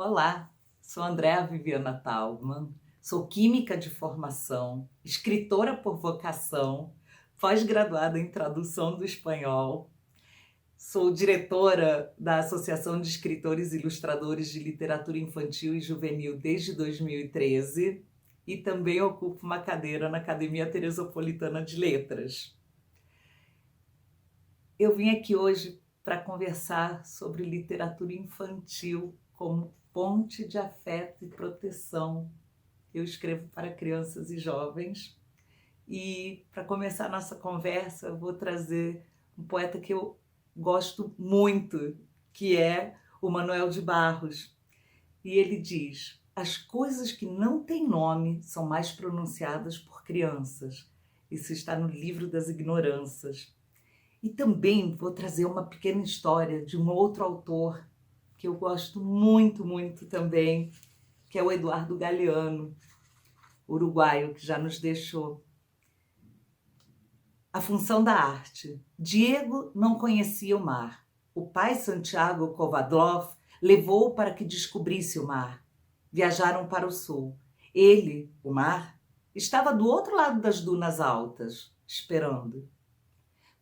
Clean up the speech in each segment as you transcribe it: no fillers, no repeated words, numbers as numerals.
Olá, sou Andréa Viviana Thalmann, sou química de formação, escritora por vocação, pós-graduada em tradução do espanhol, sou diretora da Associação de Escritores e Ilustradores de Literatura Infantil e Juvenil desde 2013 e também ocupo uma cadeira na Academia Teresopolitana de Letras. Eu vim aqui hoje para conversar sobre literatura infantil como ponte de afeto e proteção. Eu escrevo para crianças e jovens e para começar a nossa conversa eu vou trazer um poeta que eu gosto muito, que é o Manuel de Barros. E ele diz: as coisas que não têm nome são mais pronunciadas por crianças. Isso está no Livro das Ignorâncias. E também vou trazer uma pequena história de um outro autor que eu gosto muito, muito também, que é o Eduardo Galeano, uruguaio, que já nos deixou. A função da arte. Diego não conhecia o mar. O pai, Santiago Kovadlov, levou-o para que descobrisse o mar. Viajaram para o sul. Ele, o mar, estava do outro lado das dunas altas, esperando.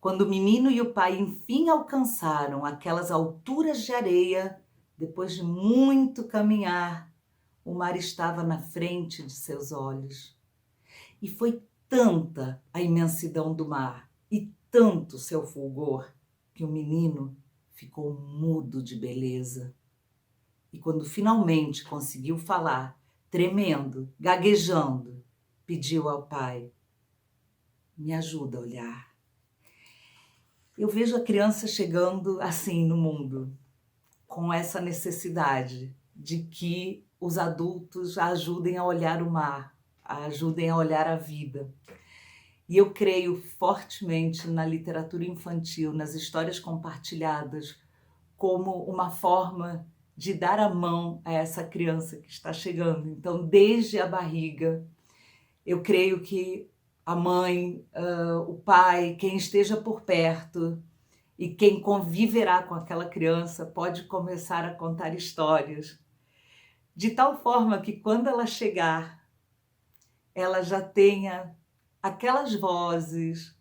Quando o menino e o pai enfim alcançaram aquelas alturas de areia, depois de muito caminhar, o mar estava na frente de seus olhos. E foi tanta a imensidão do mar e tanto seu fulgor que o menino ficou mudo de beleza. E quando finalmente conseguiu falar, tremendo, gaguejando, pediu ao pai: me ajuda a olhar. Eu vejo a criança chegando assim no mundo, com essa necessidade de que os adultos a ajudem a olhar o mar, a ajudem a olhar a vida. E eu creio fortemente na literatura infantil, nas histórias compartilhadas, como uma forma de dar a mão a essa criança que está chegando. Então, desde a barriga, eu creio que a mãe, o pai, quem esteja por perto e quem conviverá com aquela criança pode começar a contar histórias, de tal forma que quando ela chegar, ela já tenha aquelas vozes,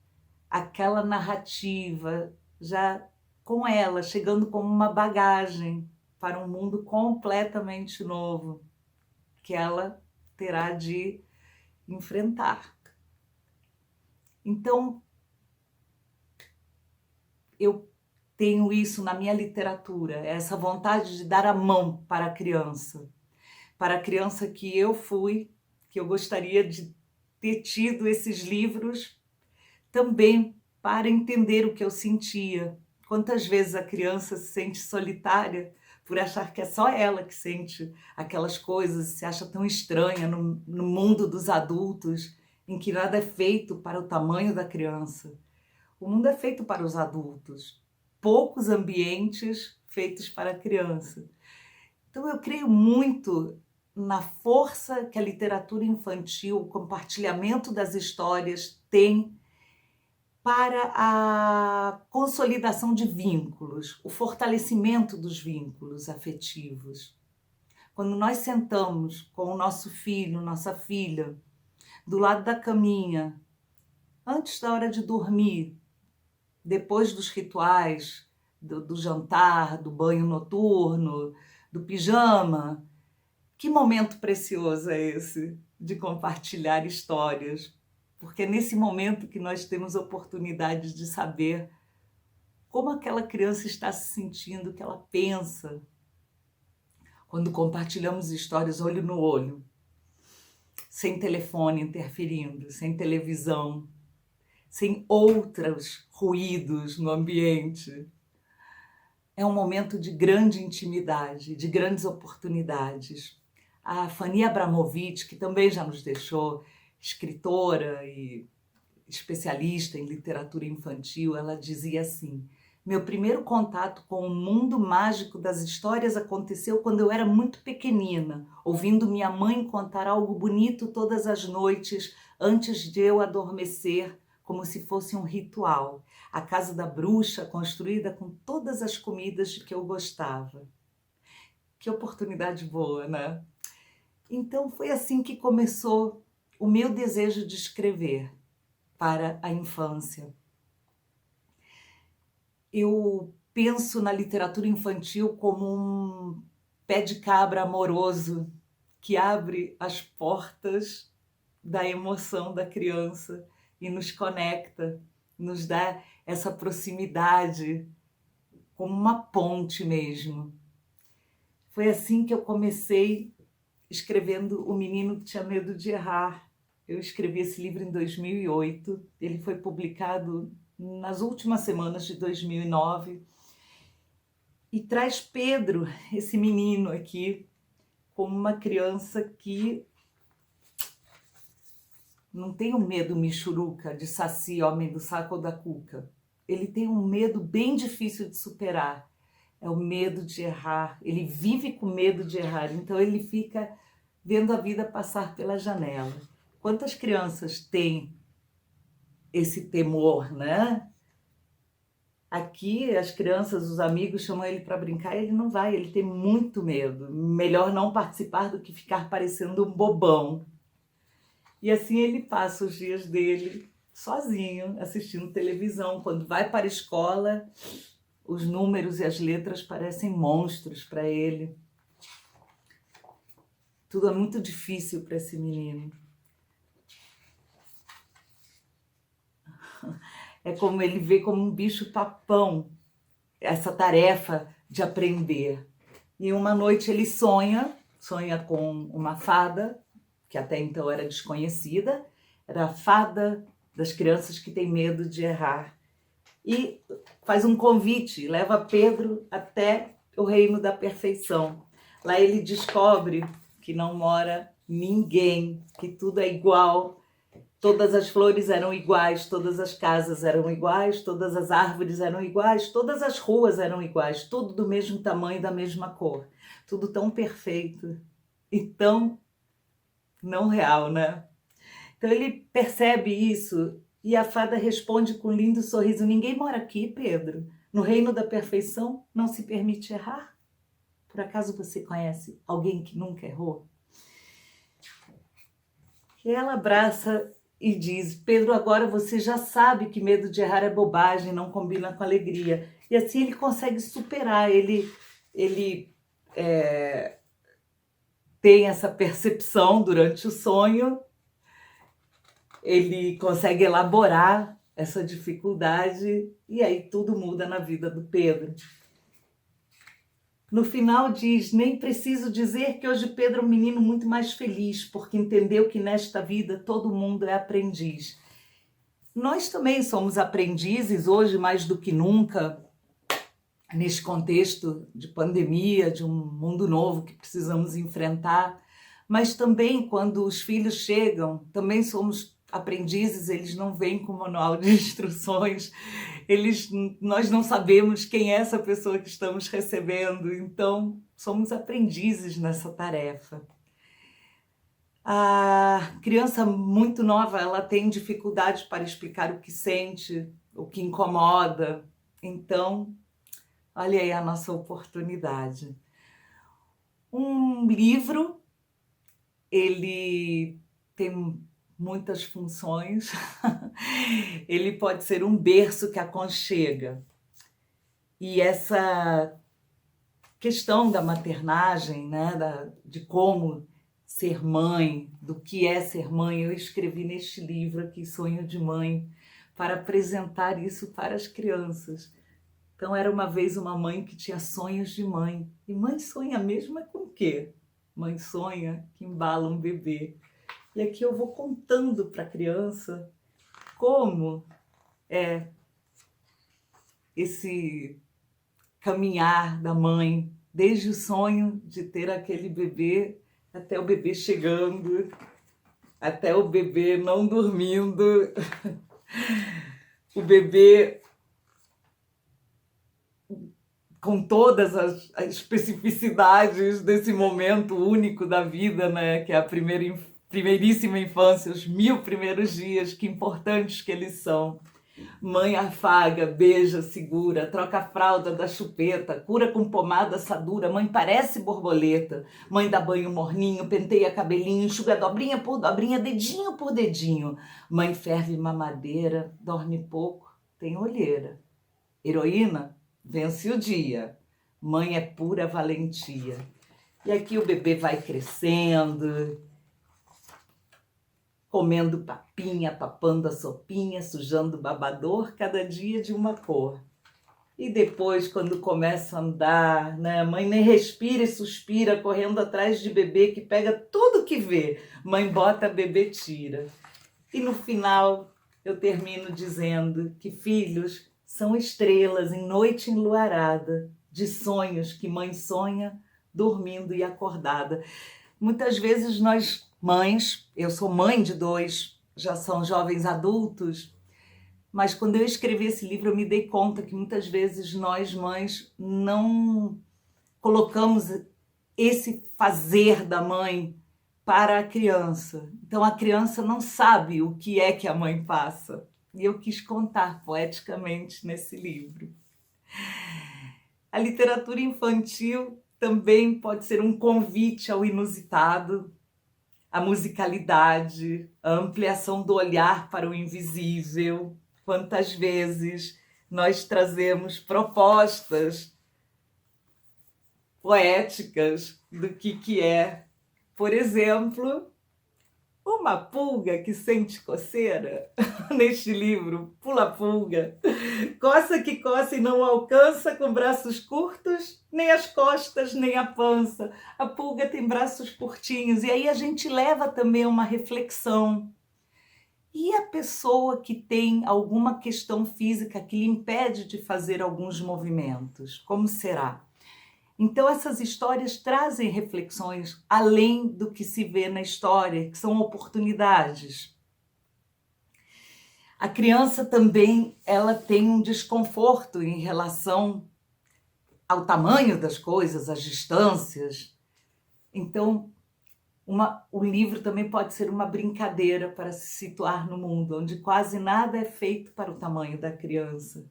aquela narrativa, já com ela, chegando como uma bagagem para um mundo completamente novo, que ela terá de enfrentar. Então, eu tenho isso na minha literatura, essa vontade de dar a mão para a criança que eu fui, que eu gostaria de ter tido esses livros também para entender o que eu sentia. Quantas vezes a criança se sente solitária por achar que é só ela que sente aquelas coisas, se acha tão estranha no mundo dos adultos, em que nada é feito para o tamanho da criança. O mundo é feito para os adultos, poucos ambientes feitos para a criança. Então eu creio muito na força que a literatura infantil, o compartilhamento das histórias tem para a consolidação de vínculos, o fortalecimento dos vínculos afetivos. Quando nós sentamos com o nosso filho, nossa filha, do lado da caminha, antes da hora de dormir, depois dos rituais, do jantar, do banho noturno, do pijama, que momento precioso é esse de compartilhar histórias, porque é nesse momento que nós temos oportunidade de saber como aquela criança está se sentindo, o que ela pensa. Quando compartilhamos histórias olho no olho, sem telefone interferindo, sem televisão, sem outros ruídos no ambiente. É um momento de grande intimidade, de grandes oportunidades. A Fanny Abramovic, que também já nos deixou, escritora e especialista em literatura infantil, ela dizia assim: meu primeiro contato com o mundo mágico das histórias aconteceu quando eu era muito pequenina, ouvindo minha mãe contar algo bonito todas as noites antes de eu adormecer, como se fosse um ritual. A casa da bruxa, construída com todas as comidas de que eu gostava. Que oportunidade boa, né? Então foi assim que começou o meu desejo de escrever para a infância. Eu penso na literatura infantil como um pé de cabra amoroso que abre as portas da emoção da criança e nos conecta, nos dá essa proximidade, como uma ponte mesmo. Foi assim que eu comecei escrevendo O Menino que Tinha Medo de Errar. Eu escrevi esse livro em 2008, ele foi publicado nas últimas semanas de 2009 e traz Pedro, esse menino aqui, como uma criança que não tem um medo michuruca de saci, homem do saco ou da cuca. Ele tem um medo bem difícil de superar. É o medo de errar. Ele vive com medo de errar. Então ele fica vendo a vida passar pela janela. Quantas crianças têm esse temor, né? Aqui as crianças, os amigos chamam ele para brincar e ele não vai. Ele tem muito medo. Melhor não participar do que ficar parecendo um bobão. E assim ele passa os dias dele sozinho, assistindo televisão. Quando vai para a escola, os números e as letras parecem monstros para ele. Tudo é muito difícil para esse menino. É como ele vê como um bicho-papão essa tarefa de aprender. E uma noite ele sonha com uma fada, que até então era desconhecida, era a fada das crianças que têm medo de errar. E faz um convite, leva Pedro até o reino da perfeição. Lá ele descobre que não mora ninguém, que tudo é igual, todas as flores eram iguais, todas as casas eram iguais, todas as árvores eram iguais, todas as ruas eram iguais, tudo do mesmo tamanho, da mesma cor. Tudo tão perfeito e tão não real, né? Então ele percebe isso e a fada responde com um lindo sorriso: ninguém mora aqui, Pedro. No reino da perfeição não se permite errar. Por acaso você conhece alguém que nunca errou? E ela abraça e diz: Pedro, agora você já sabe que medo de errar é bobagem, não combina com alegria. E assim ele consegue superar, ele tem essa percepção durante o sonho, ele consegue elaborar essa dificuldade e aí tudo muda na vida do Pedro. No final diz: nem preciso dizer que hoje Pedro é um menino muito mais feliz, porque entendeu que nesta vida todo mundo é aprendiz. Nós também somos aprendizes hoje mais do que nunca, neste contexto de pandemia, de um mundo novo que precisamos enfrentar, mas também quando os filhos chegam, também somos aprendizes, eles não vêm com manual de instruções, nós não sabemos quem é essa pessoa que estamos recebendo, então somos aprendizes nessa tarefa. A criança muito nova, ela tem dificuldade para explicar o que sente, o que incomoda, então olha aí a nossa oportunidade. Um livro, ele tem muitas funções. Ele pode ser um berço que aconchega. E essa questão da maternagem, né, de como ser mãe, do que é ser mãe, eu escrevi neste livro aqui, Sonho de Mãe, para apresentar isso para as crianças. Então, era uma vez uma mãe que tinha sonhos de mãe. E mãe sonha mesmo é com o quê? Mãe sonha que embala um bebê. E aqui eu vou contando para a criança como é esse caminhar da mãe, desde o sonho de ter aquele bebê, até o bebê chegando, até o bebê não dormindo, o bebê com todas as especificidades desse momento único da vida, né? Que é a primeiríssima infância, os 1000 primeiros dias, que importantes que eles são. Mãe afaga, beija, segura, troca a fralda da chupeta, cura com pomada assadura, mãe parece borboleta. Mãe dá banho morninho, penteia cabelinho, enxuga dobrinha por dobrinha, dedinho por dedinho. Mãe ferve mamadeira, dorme pouco, tem olheira. Heroína vence o dia, mãe é pura valentia. E aqui o bebê vai crescendo, comendo papinha, papando a sopinha, sujando o babador, cada dia de uma cor. E depois, quando começa a andar, né, mãe nem respira e suspira, correndo atrás de bebê que pega tudo que vê. Mãe bota, bebê tira. E no final, eu termino dizendo que filhos são estrelas em noite enluarada, de sonhos que mãe sonha, dormindo e acordada. Muitas vezes nós, mães, eu sou mãe de 2, já são jovens adultos, mas quando eu escrevi esse livro eu me dei conta que muitas vezes nós, mães, não colocamos esse fazer da mãe para a criança. Então a criança não sabe o que é que a mãe passa. E eu quis contar poeticamente nesse livro. A literatura infantil também pode ser um convite ao inusitado, à musicalidade, à ampliação do olhar para o invisível. Quantas vezes nós trazemos propostas poéticas do que é, por exemplo, uma pulga que sente coceira. Neste livro, Pula Pulga. Coça que coça e não alcança, com braços curtos, nem as costas, nem a pança. A pulga tem braços curtinhos. E aí a gente leva também uma reflexão. E a pessoa que tem alguma questão física que lhe impede de fazer alguns movimentos? Como será? Então essas histórias trazem reflexões além do que se vê na história, que são oportunidades. A criança também, ela tem um desconforto em relação ao tamanho das coisas, às distâncias. Então, o livro também pode ser uma brincadeira para se situar no mundo, onde quase nada é feito para o tamanho da criança.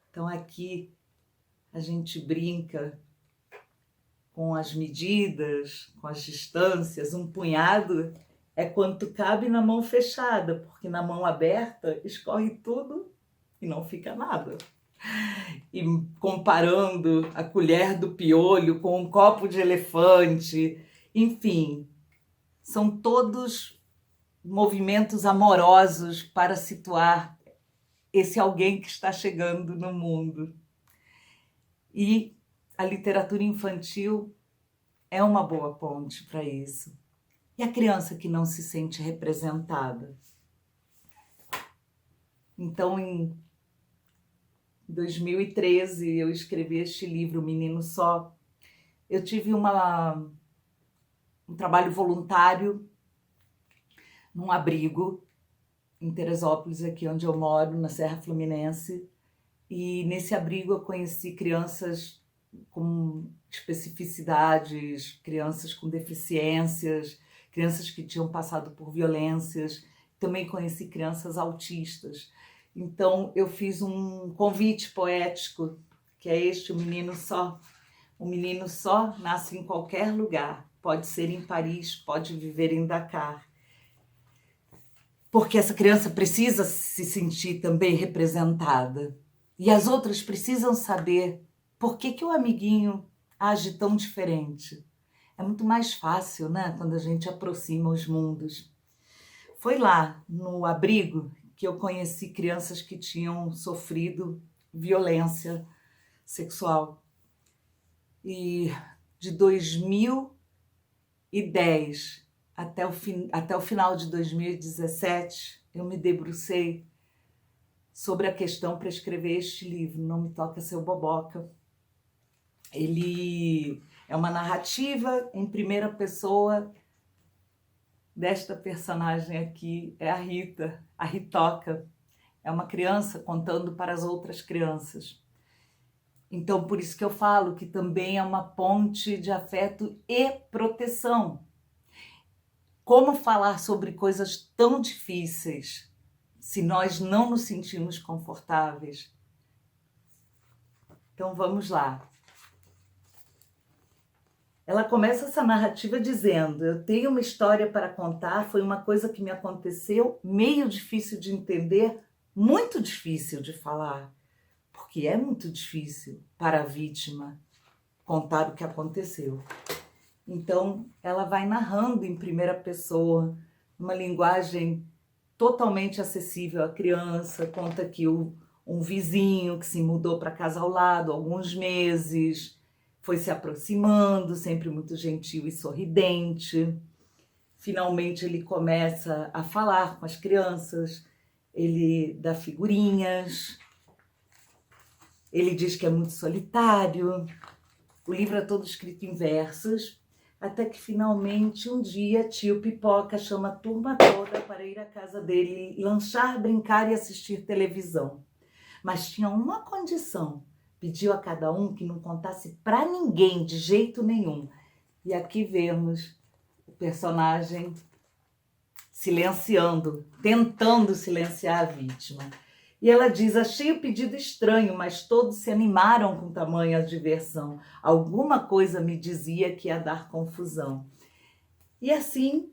Então aqui a gente brinca com as medidas, com as distâncias. Um punhado é quanto cabe na mão fechada, porque na mão aberta escorre tudo e não fica nada. E comparando a colher do piolho com um copo de elefante, enfim, são todos movimentos amorosos para situar esse alguém que está chegando no mundo. E a literatura infantil é uma boa ponte para isso. E a criança que não se sente representada? Então, em 2013, eu escrevi este livro, Menino Só. Eu tive um trabalho voluntário num abrigo em Teresópolis, aqui onde eu moro, na Serra Fluminense. E nesse abrigo eu conheci crianças com especificidades, crianças com deficiências, crianças que tinham passado por violências. Também conheci crianças autistas. Então eu fiz um convite poético, que é este, o Menino Só. O menino só nasce em qualquer lugar. Pode ser em Paris, pode viver em Dakar. Porque essa criança precisa se sentir também representada. E as outras precisam saber por que o amiguinho age tão diferente. É muito mais fácil, né, quando a gente aproxima os mundos. Foi lá, no abrigo, que eu conheci crianças que tinham sofrido violência sexual. E de 2010 até o final de 2017, eu me debrucei sobre a questão para escrever este livro, Não Me Toca Seu Boboca. Ele é uma narrativa em primeira pessoa desta personagem aqui, é a Rita, a Ritoca. É uma criança contando para as outras crianças. Então, por isso que eu falo que também é uma ponte de afeto e proteção. Como falar sobre coisas tão difíceis se nós não nos sentimos confortáveis. Então vamos lá. Ela começa essa narrativa dizendo: eu tenho uma história para contar, foi uma coisa que me aconteceu, meio difícil de entender, muito difícil de falar, porque é muito difícil para a vítima contar o que aconteceu. Então, ela vai narrando em primeira pessoa, uma linguagem totalmente acessível à criança, conta que um vizinho que se mudou para casa ao lado há alguns meses, foi se aproximando, sempre muito gentil e sorridente. Finalmente ele começa a falar com as crianças, ele dá figurinhas, ele diz que é muito solitário. O livro é todo escrito em versos, até que finalmente um dia tio Pipoca chama a turma toda para ir à casa dele, lanchar, brincar e assistir televisão. Mas tinha uma condição: pediu a cada um que não contasse para ninguém de jeito nenhum. E aqui vemos o personagem silenciando, tentando silenciar a vítima. E ela diz: achei o pedido estranho, mas todos se animaram com tamanha diversão. Alguma coisa me dizia que ia dar confusão. E assim,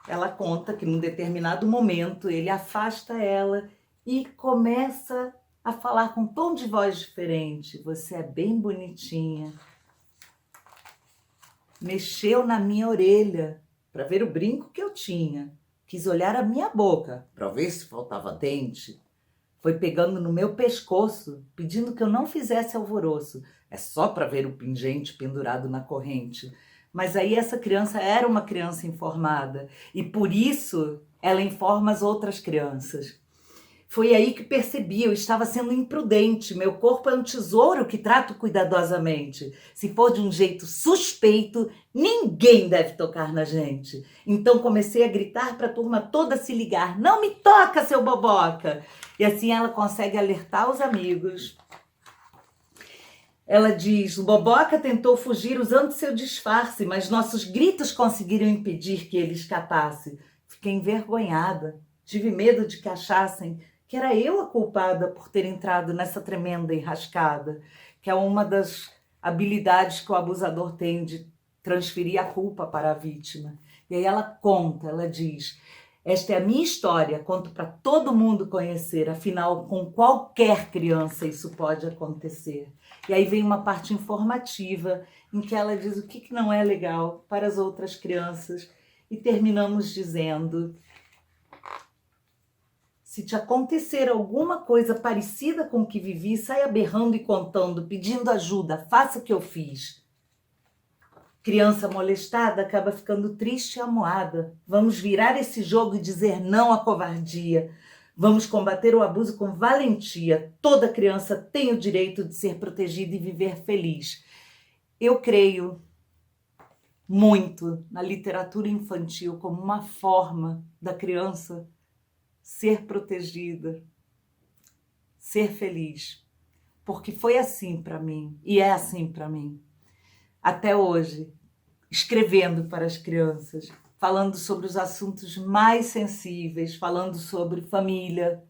ela conta que num determinado momento ele afasta ela e começa a falar com um tom de voz diferente. Você é bem bonitinha. Mexeu na minha orelha para ver o brinco que eu tinha. Quis olhar a minha boca para ver se faltava dente. Foi pegando no meu pescoço, pedindo que eu não fizesse alvoroço. É só para ver o pingente pendurado na corrente. Mas aí essa criança era uma criança informada e por isso ela informa as outras crianças. Foi aí que percebi, eu estava sendo imprudente. Meu corpo é um tesouro que trato cuidadosamente. Se for de um jeito suspeito, ninguém deve tocar na gente. Então comecei a gritar para a turma toda se ligar: não me toca, seu boboca! E assim ela consegue alertar os amigos. Ela diz: o boboca tentou fugir usando seu disfarce, mas nossos gritos conseguiram impedir que ele escapasse. Fiquei envergonhada. Tive medo de que achassem que era eu a culpada por ter entrado nessa tremenda enrascada, que é uma das habilidades que o abusador tem de transferir a culpa para a vítima. E aí ela conta, ela diz: esta é a minha história, conto para todo mundo conhecer, afinal, com qualquer criança isso pode acontecer. E aí vem uma parte informativa, em que ela diz o que não é legal para as outras crianças, e terminamos dizendo: se te acontecer alguma coisa parecida com o que vivi, saia berrando e contando, pedindo ajuda, faça o que eu fiz. Criança molestada acaba ficando triste e amuada. Vamos virar esse jogo e dizer não à covardia. Vamos combater o abuso com valentia. Toda criança tem o direito de ser protegida e viver feliz. Eu creio muito na literatura infantil como uma forma da criança ser protegida, ser feliz, porque foi assim para mim e é assim para mim. Até hoje, escrevendo para as crianças, falando sobre os assuntos mais sensíveis, falando sobre família,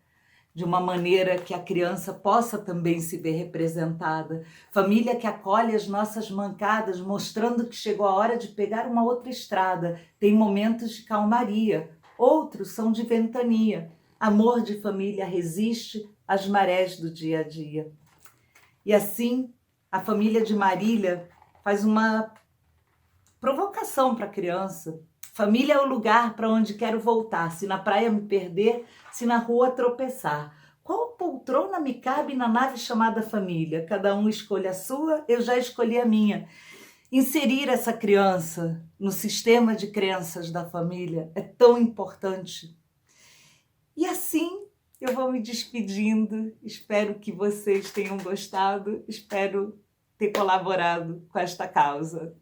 de uma maneira que a criança possa também se ver representada. Família que acolhe as nossas mancadas, mostrando que chegou a hora de pegar uma outra estrada. Tem momentos de calmaria, outros são de ventania. Amor de família resiste às marés do dia a dia. E assim, a família de Marília faz uma provocação para a criança. Família é o lugar para onde quero voltar, se na praia me perder, se na rua tropeçar. Qual poltrona me cabe na nave chamada família? Cada um escolhe a sua, eu já escolhi a minha. Inserir essa criança no sistema de crenças da família é tão importante. E assim eu vou me despedindo. Espero que vocês tenham gostado. Espero ter colaborado com esta causa.